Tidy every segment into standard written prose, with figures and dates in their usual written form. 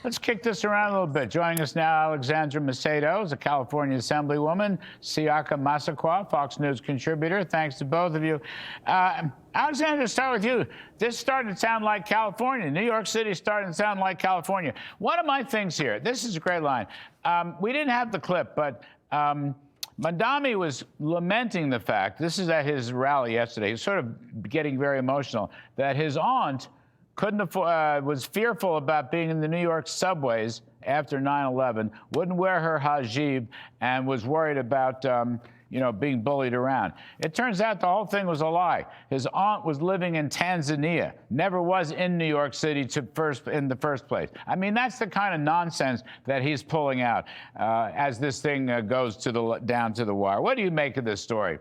Let's kick this around a little bit. Joining us now, Alexandra Macedo is a California assemblywoman. Siaka, Massaquoi, Fox News contributor. Thanks to both of you. Alexandra, to start with you. This started to sound like California. New York City started to sound like California. One of my things here, this is a great line. We didn't have the clip, but Mamdani was lamenting the fact, this is at his rally yesterday, he's sort of getting very emotional, that his aunt couldn't afford, was fearful about being in the New York subways after 9/11, wouldn't wear her hijab, and was worried about being bullied around. It turns out the whole thing was a lie. His aunt was living in Tanzania, never was in New York City in the first place. I mean, that's the kind of nonsense that he's pulling out as this thing goes down to the wire. What do you make of this story?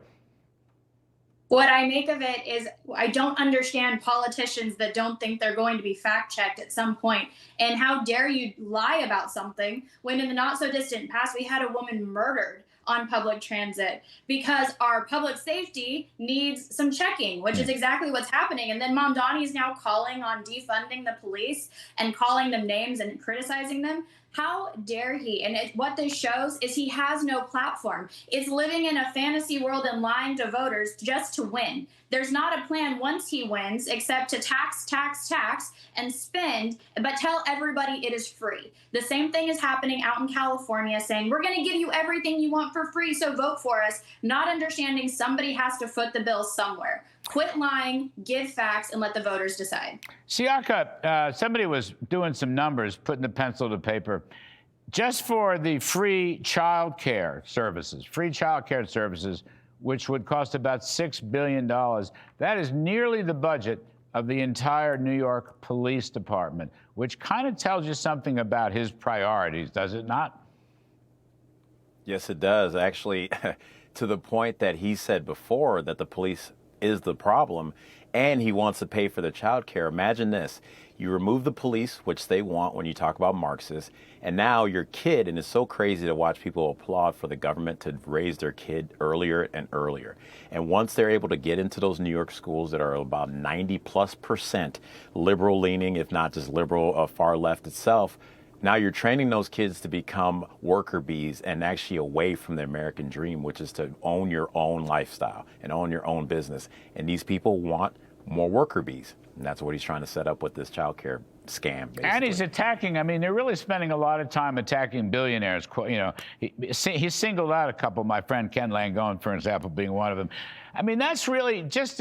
What I make of it is I don't understand politicians that don't think they're going to be fact-checked at some point. And how dare you lie about something when in the not-so-distant past we had a woman murdered on public transit because our public safety needs some checking, which is exactly what's happening. And then Mamdani is now calling on defunding the police and calling them names and criticizing them. How dare he? And what this shows is he has no platform. It's living in a fantasy world and lying to voters just to win. There's not a plan once he wins except to tax, tax, tax, and spend, but tell everybody it is free. The same thing is happening out in California, saying, we're going to give you everything you want for free, so vote for us, not understanding somebody has to foot the bill somewhere. Quit lying, give facts, and let the voters decide. Siaka, somebody was doing some numbers, putting the pencil to paper. Just for the free child care services, which would cost about $6 billion, that is nearly the budget of the entire New York Police Department, which kind of tells you something about his priorities, does it not? Yes, it does. Actually, to the point that he said before that the police is the problem, and he wants to pay for the child care. Imagine this. You remove the police, which they want when you talk about Marxists, and now your kid, and it's so crazy to watch people applaud for the government to raise their kid earlier and earlier. And once they're able to get into those New York schools that are about 90+% liberal leaning, if not just liberal, far left itself, now you're training those kids to become worker bees and actually away from the American dream, which is to own your own lifestyle and own your own business. And these people want more worker bees. And that's what he's trying to set up with this child care scam, basically. And he's attacking, I mean, they're really spending a lot of time attacking billionaires. You know, he singled out a couple, my friend Ken Langone, for example, being one of them. I mean, that's really just,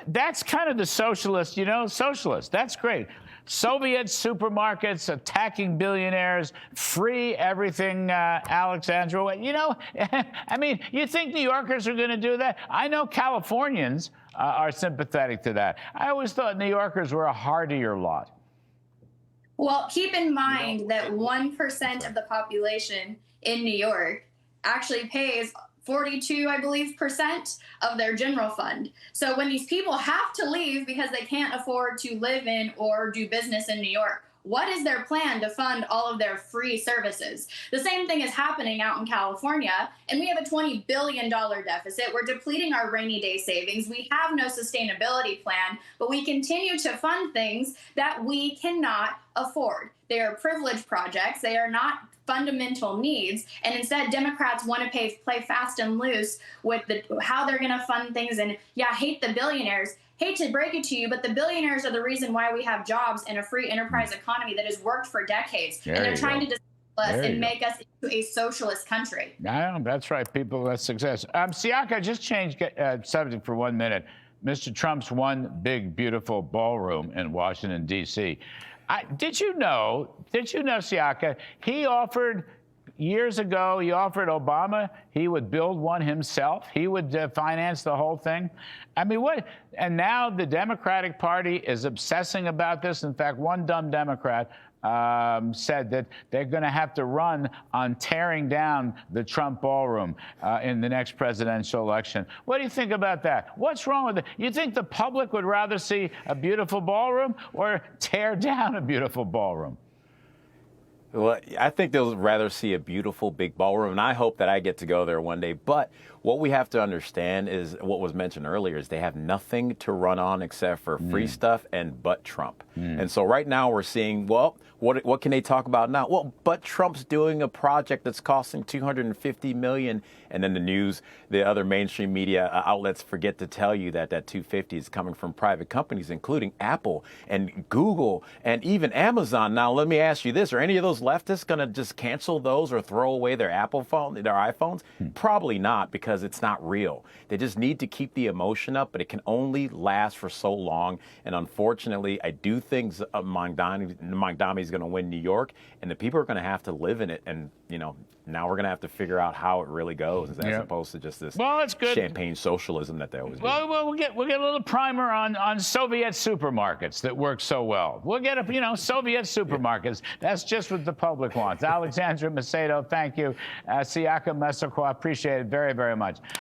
that's kind of the socialist, socialist. That's great. Soviet supermarkets attacking billionaires, free everything, Alexandra. I mean, you think New Yorkers are going to do that? I know Californians are sympathetic to that. I always thought New Yorkers were a hardier lot. Well, keep in mind that 1% of the population in New York actually pays 42, I believe, % of their general fund. So when these people have to leave because they can't afford to live in or do business in New York, what is their plan to fund all of their free services? The same thing is happening out in California, and we have a $20 billion deficit. We're depleting our rainy day savings. We have no sustainability plan, but we continue to fund things that we cannot afford. They are privilege projects. They are not fundamental needs, and instead Democrats want to play fast and loose with how they're going to fund things. And yeah, hate the billionaires. Hate to break it to you, but the billionaires are the reason why we have jobs and a free enterprise economy that has worked for decades. And they're trying to disable us and make us into a socialist country. No, that's right. People, that's success. Siaka, just change subject for 1 minute. Mr. Trump's one big, beautiful ballroom in Washington, D.C. Did you know, Siaka, he offered, years ago, he offered Obama he would build one himself. He would finance the whole thing. I mean, what? And now the Democratic Party is obsessing about this. In fact, one dumb Democrat said that they're going to have to run on tearing down the Trump ballroom in the next presidential election. What do you think about that? What's wrong with it? You think the public would rather see a beautiful ballroom or tear down a beautiful ballroom? Well, I think they'll rather see a beautiful big ballroom, and I hope that I get to go there one day. But what we have to understand is what was mentioned earlier is they have nothing to run on except for free stuff and but Trump. And so right now we're seeing, well, what can they talk about now? Well, but Trump's doing a project that's costing $250 million. And then the news, the other mainstream media outlets forget to tell you that that 250 is coming from private companies, including Apple and Google and even Amazon. Now, let me ask you this. Are any of those leftists going to just cancel those or throw away their Apple phone, their iPhones? Probably not, because it's not real. They just need to keep the emotion up, but it can only last for so long. And unfortunately, I do think Mamdani is going to win New York, and the people are going to have to live in it. And, you know, now we're going to have to figure out how it really goes, as opposed to just this champagne socialism that they always do. Well, we'll get a little primer on Soviet supermarkets that work so well. We'll get Soviet supermarkets. That's just what the public wants. Alexandra Macedo, thank you. Siaka, Massaquoi, appreciate it very, very much.